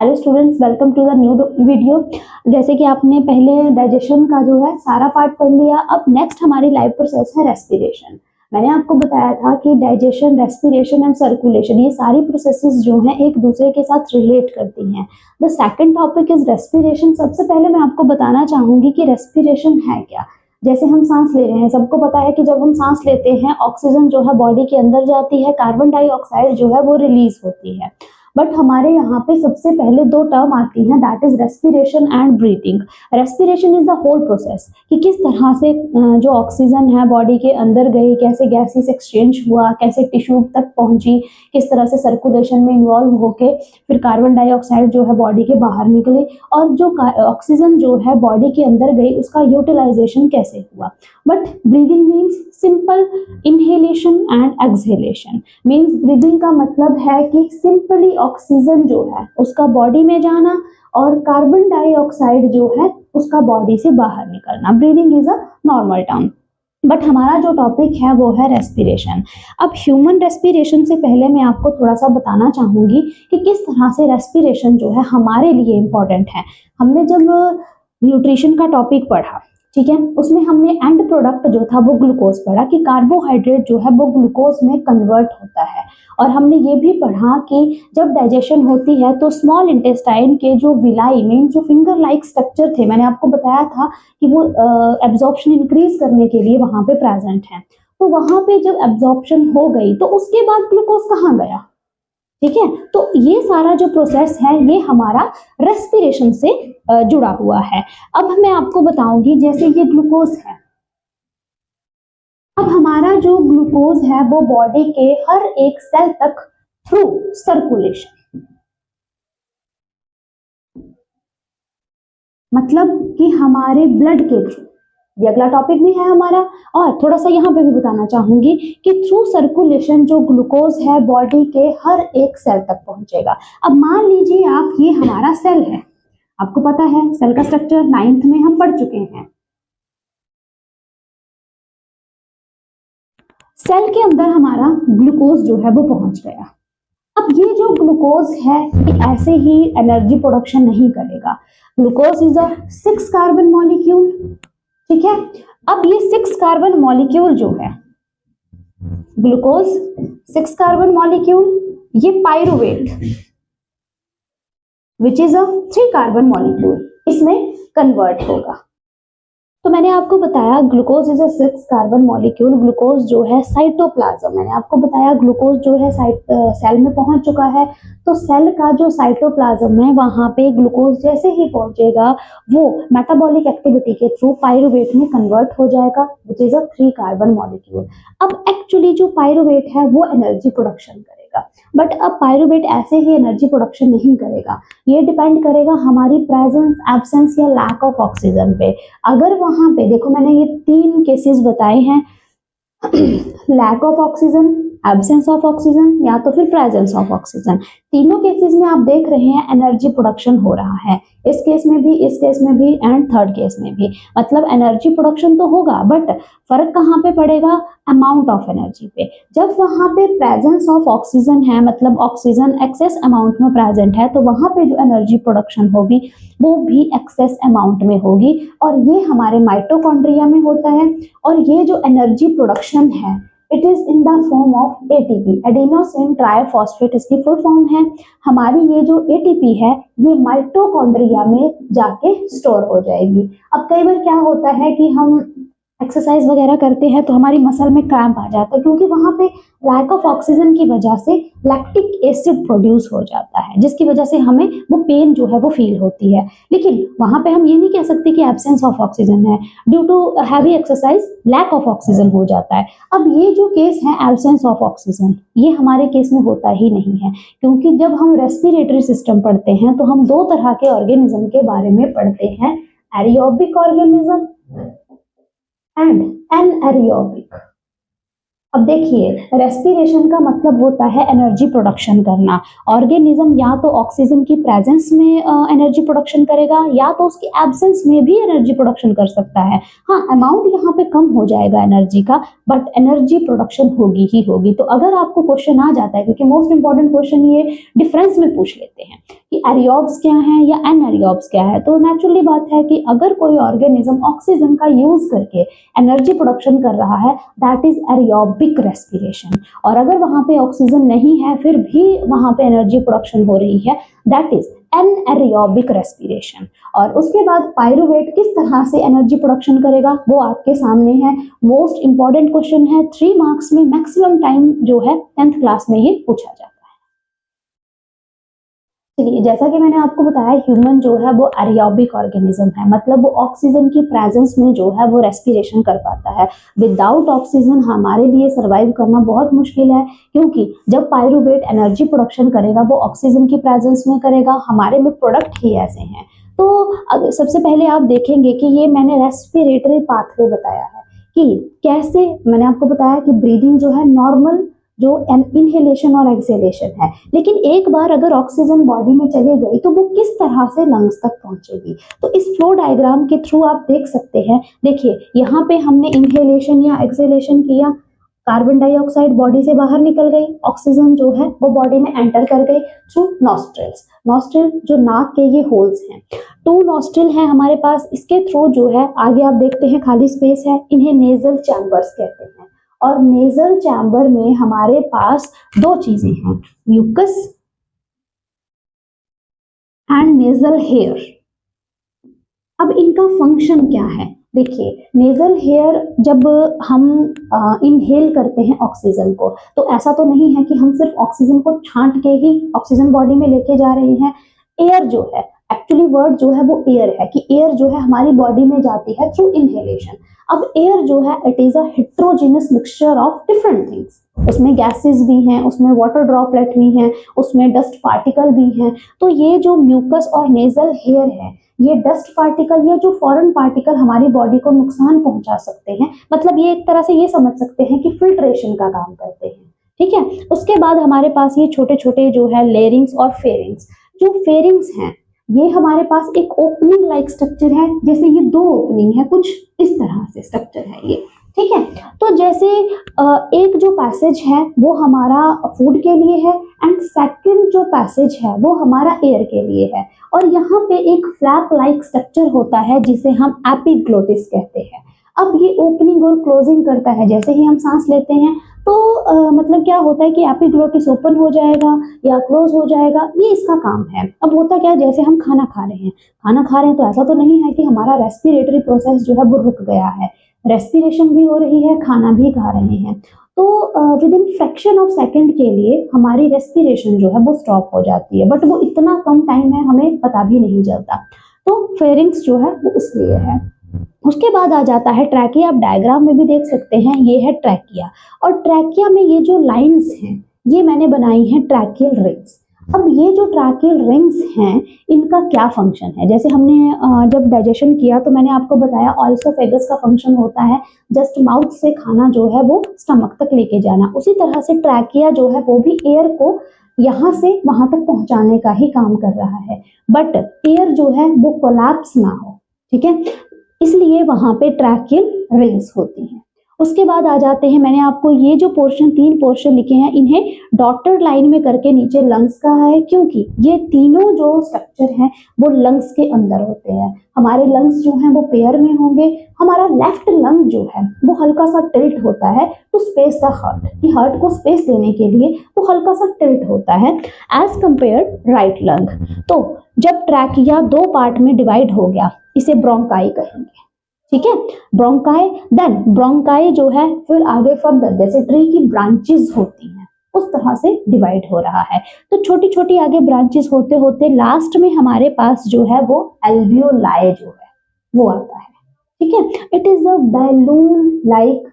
Hello students, welcome to the new video. जैसे कि आपने पहले डाइजेशन का जो है सारा पार्ट पढ़ लिया, अब नेक्स्ट हमारी लाइफ प्रोसेस है रेस्पिरेशन। मैंने आपको बताया था कि डाइजेशन, रेस्पिरेशन एंड सर्कुलेशन, ये सारी प्रोसेसेस जो हैं एक दूसरे के साथ रिलेट करती हैं। The second topic is respiration. सबसे पहले मैं आपको बताना चाहूंगी कि रेस्पिरेशन है क्या। जैसे हम सांस ले रहे हैं, सबको पता है कि जब हम सांस लेते हैं ऑक्सीजन जो है बॉडी के अंदर जाती है, कार्बन डाइऑक्साइड जो है वो रिलीज होती है। बट हमारे यहाँ पे सबसे पहले दो टर्म आती हैं, that is respiration and breathing. Respiration is the whole process कि किस तरह से जो ऑक्सीजन है बॉडी के अंदर गई, कैसे गैसेस एक्सचेंज हुआ, कैसे टिश्यू तक पहुंची, किस तरह से सर्कुलेशन में इन्वॉल्व होके फिर कार्बन डाइऑक्साइड जो है बॉडी के बाहर निकले, और जो ऑक्सीजन जो है बॉडी के अंदर गई उसका यूटिलाइजेशन कैसे हुआ। But breathing means simple inhalation and exhalation. Means breathing का मतलब है कि सिंपली ऑक्सीजन जो है उसका बॉडी में जाना और कार्बन डाइऑक्साइड जो है उसका बॉडी से बाहर निकलना। Breathing is a normal term. But हमारा जो टॉपिक है वो है रेस्पिरेशन। अब ह्यूमन रेस्पिरेशन से पहले मैं आपको थोड़ा सा बताना चाहूंगी कि किस तरह से रेस्पिरेशन जो है हमारे लिए इम्पोर्टेंट है। हमने जब न्यूट्रिशन का टॉपिक पढ़ा, ठीक है, उसमें हमने एंड प्रोडक्ट जो था वो ग्लूकोज पढ़ा कि कार्बोहाइड्रेट जो है वो ग्लूकोज में कन्वर्ट होता है। और हमने ये भी पढ़ा कि जब डाइजेशन होती है तो स्मॉल इंटेस्टाइन के जो विलाई मीन जो फिंगर लाइक स्ट्रक्चर थे, मैंने आपको बताया था कि वो एब्जॉर्प्शन इंक्रीज करने के लिए वहां पे प्रेजेंट है। तो वहां पे जब एब्जॉर्प्शन हो गई तो उसके बाद ग्लूकोज कहाँ गया, ठीक है। तो ये सारा जो प्रोसेस है ये हमारा रेस्पिरेशन से जुड़ा हुआ है। अब मैं आपको बताऊंगी, जैसे ये ग्लूकोज है, अब हमारा जो ग्लूकोज है वो बॉडी के हर एक सेल तक थ्रू सर्कुलेशन, मतलब कि हमारे ब्लड के थ्रू, ये अगला टॉपिक भी है हमारा। और थोड़ा सा यहाँ पे भी बताना चाहूंगी कि थ्रू सर्कुलेशन जो ग्लूकोज है बॉडी के हर एक सेल तक पहुंचेगा। अब मान लीजिए आप, ये हमारा सेल है, आपको पता है सेल का स्ट्रक्चर 9th में हम पढ़ चुके हैं। सेल के अंदर हमारा ग्लूकोज जो है वो पहुंच गया। अब ये जो ग्लूकोज है ये ऐसे ही एनर्जी प्रोडक्शन नहीं करेगा। Glucose is a 6 carbon molecule, ठीक है। अब ये 6 कार्बन मॉलिक्यूल जो है, ग्लूकोज 6 कार्बन मॉलिक्यूल, ये pyruvate which is a 3 carbon molecule, इसमें कन्वर्ट होगा। तो मैंने आपको बताया glucose is a 6 carbon molecule. Glucose जो है साइटोप्लाज्म, मैंने आपको बताया ग्लूकोज जो है सेल में पहुंच चुका है। तो सेल का जो साइटोप्लाज्म है वहां पे ग्लूकोज जैसे ही पहुंचेगा वो मेटाबॉलिक एक्टिविटी के थ्रू पाइरुवेट में कन्वर्ट हो जाएगा which is a 3 carbon molecule. अब एक्चुअली जो पाइरुवेट है वो एनर्जी प्रोडक्शन करेगा, बट अब पाइरुवेट ऐसे ही एनर्जी प्रोडक्शन नहीं करेगा, ये डिपेंड करेगा हमारी प्रेजेंस, एब्सेंस या लैक ऑफ ऑक्सीजन पे। अगर वहां पे देखो, मैंने ये 3 केसेस बताए हैं lack of oxygen, absence of oxygen या तो फिर प्रेजेंस ऑफ ऑक्सीजन। तीनों केसेस में आप देख रहे हैं एनर्जी प्रोडक्शन हो रहा है, इस केस में भी, इस केस में भी एंड थर्ड केस में भी। मतलब एनर्जी प्रोडक्शन तो होगा, बट फर्क कहाँ पे पड़ेगा, अमाउंट ऑफ एनर्जी पे। जब वहां पे प्रेजेंस ऑफ ऑक्सीजन है, मतलब ऑक्सीजन एक्सेस अमाउंट में प्रेजेंट है, तो वहां पे जो एनर्जी प्रोडक्शन होगी वो भी एक्सेस अमाउंट में होगी, और ये हमारे माइटोकॉन्ड्रिया में होता है। और ये जो एनर्जी प्रोडक्शन है it is in the form of ATP, adenosine triphosphate इसकी फुल फॉर्म है। हमारी ये जो एटीपी है ये माइटोकॉन्ड्रिया में जाके स्टोर हो जाएगी। अब कई बार क्या होता है कि हम एक्सरसाइज वगैरह करते हैं तो हमारी मसल में क्रैम्प आ जाता है, क्योंकि वहां पे लैक ऑफ ऑक्सीजन की वजह से लैक्टिक एसिड प्रोड्यूस हो जाता है, जिसकी वजह से हमें वो पेन जो है वो फील होती है। लेकिन वहां पे हम ये नहीं कह सकते कि एब्सेंस ऑफ ऑक्सीजन है, due to heavy exercise lack of oxygen हो जाता है। अब ये जो केस है एब्सेंस ऑफ ऑक्सीजन, ये हमारे केस में होता ही नहीं है, क्योंकि जब हम रेस्पिरेटरी सिस्टम पढ़ते हैं तो हम 2 तरह के ऑर्गेनिज्म के बारे में पढ़ते हैं, एरियोबिक ऑर्गेनिज्म एंड एनएरियोबिक। अब देखिए, रेस्पिरेशन का मतलब होता है एनर्जी प्रोडक्शन करना। ऑर्गेनिज्म या तो ऑक्सीजन की प्रेजेंस में एनर्जी प्रोडक्शन करेगा या तो उसकी एब्सेंस में भी एनर्जी प्रोडक्शन कर सकता है। हाँ, अमाउंट यहाँ पे कम हो जाएगा एनर्जी का, बट एनर्जी प्रोडक्शन होगी ही होगी। तो अगर आपको क्वेश्चन आ जाता है, क्योंकि मोस्ट इंपॉर्टेंट क्वेश्चन ये डिफरेंस में पूछ लेते हैं कि एरियोब्स क्या है या एनएरियोब्स क्या है। तो नेचुरली बात है कि अगर कोई ऑर्गेनिज्म ऑक्सीजन का यूज करके एनर्जी प्रोडक्शन कर रहा है, दैट इज एरियोबिक रेस्पिरेशन। और अगर वहां पे ऑक्सीजन नहीं है फिर भी वहां पे एनर्जी प्रोडक्शन हो रही है, दैट इज एनएरियोबिक रेस्पिरेशन। और उसके बाद पायरुवेट किस तरह से एनर्जी प्रोडक्शन करेगा वो आपके सामने है। मोस्ट इंपॉर्टेंट क्वेश्चन है, 3 मार्क्स में मैक्सिमम टाइम जो है 10th क्लास में ही पूछा जाता है। चलिए, जैसा कि मैंने आपको बताया, ह्यूमन जो है वो एरियोबिक ऑर्गेनिज्म है, मतलब वो ऑक्सीजन की प्रेजेंस में जो है वो रेस्पिरेशन कर पाता है। विदाउट ऑक्सीजन हमारे लिए सरवाइव करना बहुत मुश्किल है, क्योंकि जब पायरुवेट एनर्जी प्रोडक्शन करेगा वो ऑक्सीजन की प्रेजेंस में करेगा। हमारे में प्रोडक्ट ही ऐसे हैं। तो सबसे पहले आप देखेंगे कि ये मैंने रेस्पिरेटरी पाथवे बताया है कि कैसे। मैंने आपको बताया कि ब्रीदिंग जो है नॉर्मल जो इनहेलेशन और एक्सहेलेशन है, लेकिन एक बार अगर ऑक्सीजन बॉडी में चली गई तो वो किस तरह से लंग्स तक पहुंचेगी। तो इस फ्लो डायग्राम के थ्रू आप देख सकते हैं। देखिए, यहाँ पे हमने इनहेलेशन या एक्सहेलेशन किया, कार्बन डाइऑक्साइड बॉडी से बाहर निकल गई, ऑक्सीजन जो है वो बॉडी में एंटर कर गई थ्रू नॉस्ट्रिल्स। नॉस्ट्रिल जो नाक के ये होल्स हैं, 2 नॉस्ट्रिल हैं हमारे पास, इसके थ्रू जो है आगे आप देखते हैं खाली स्पेस है, इन्हें नेजल चैम्बर्स कहते हैं। और नेजल चैम्बर में हमारे पास 2 चीजें हैं, म्यूकस एंड नेजल हेयर। अब इनका फंक्शन क्या है? देखिए, नेजल हेयर जब हम इनहेल करते हैं ऑक्सीजन को, तो ऐसा तो नहीं है कि हम सिर्फ ऑक्सीजन को छांट के ही ऑक्सीजन बॉडी में लेके जा रहे हैं। एयर जो है, एक्चुअली वर्ड जो है वो एयर है, कि एयर जो है हमारी बॉडी में जाती है थ्रू इनहेलेशन। अब एयर जो है it is a heterogeneous mixture of different things, उसमें गैसेस भी हैं, उसमें वाटर ड्रॉपलेट भी हैं, उसमें डस्ट पार्टिकल भी हैं। तो ये जो म्यूकस और नेजल हेयर है, ये डस्ट पार्टिकल या जो फॉरेन पार्टिकल हमारी बॉडी को नुकसान पहुंचा सकते हैं, मतलब ये एक तरह से ये समझ सकते हैं कि फिल्ट्रेशन का काम करते हैं। ठीक है, उसके बाद हमारे पास ये छोटे छोटे जो है लेरिंग्स और फेरिंग्स। जो फेरिंग्स हैं ये हमारे पास एक ओपनिंग लाइक स्ट्रक्चर है, जैसे ये 2 ओपनिंग है, कुछ इस तरह से स्ट्रक्चर है ये। ठीक है, तो जैसे एक जो पैसेज है वो हमारा फूड के लिए है, एंड सेकंड जो पैसेज है वो हमारा एयर के लिए है। और यहाँ पे एक फ्लैप लाइक स्ट्रक्चर होता है जिसे हम एपिग्लोटिस कहते हैं। अब ये ओपनिंग और क्लोजिंग करता है, जैसे ही हम सांस लेते हैं तो मतलब क्या होता है कि एपिग्लोटिस ओपन हो जाएगा या क्लोज हो जाएगा, ये इसका काम है। अब होता क्या है, जैसे हम खाना खा रहे हैं, तो ऐसा तो नहीं है कि हमारा रेस्पिरेटरी प्रोसेस जो है वो रुक गया है, रेस्पिरेशन भी हो रही है, खाना भी खा रहे हैं। तो with in fraction of second के लिए हमारी रेस्पिरेशन जो है वो स्टॉप हो जाती है, बट वो इतना कम टाइम है हमें पता भी नहीं चलता। तो फेरिंग्स जो है वो इसलिए है। उसके बाद आ जाता है ट्रैकिया। आप डायग्राम में भी देख सकते हैं, ये है ट्रैकिया। और ट्रैकिया में ये जो लाइंस हैं ये मैंने बनाई हैं ट्रैकियल रिंग्स। अब ये जो ट्रैकियल रिंग्स हैं इनका क्या फंक्शन है? जैसे हमने जब डाइजेशन किया तो मैंने आपको बताया ऑइसोफेगस का फंक्शन होता है जस्ट माउथ से खाना जो है वो स्टमक तक लेके जाना। उसी तरह से ट्रैकिया जो है वो भी एयर को यहाँ से वहां तक पहुंचाने का ही काम कर रहा है, बट एयर जो है वो कोलैप्स ना हो। ठीक है, इसलिए वहां पे ट्रैकियल रिंग्स होती हैं। उसके बाद आ जाते हैं, मैंने आपको ये जो पोर्शन 3 पोर्शन लिखे हैं इन्हें डॉटेड लाइन में करके नीचे लंग्स का है, क्योंकि ये तीनों जो स्ट्रक्चर हैं वो लंग्स के अंदर होते हैं। हमारे लंग्स जो हैं वो पेयर में होंगे। हमारा लेफ्ट लंग जो है वो हल्का सा टिल्ट होता है टू स्पेस द हार्ट, कि हार्ट को स्पेस देने के लिए वो हल्का सा टिल्ट होता है एज कंपेयर राइट लंग। तो जब ट्रैकिया 2 पार्ट में डिवाइड हो गया, इसे ब्रोंकाई कहेंगे। ठीक है, ब्रोंकाई, देन ब्रोंकाई जो है फिर आगे फर्दर जैसे ट्री की ब्रांचेस होती हैं उस तरह से डिवाइड हो रहा है। तो छोटी छोटी आगे ब्रांचेस होते होते लास्ट में हमारे पास जो है वो एल्वियोलाई जो है वो आता है। ठीक है, it is a balloon like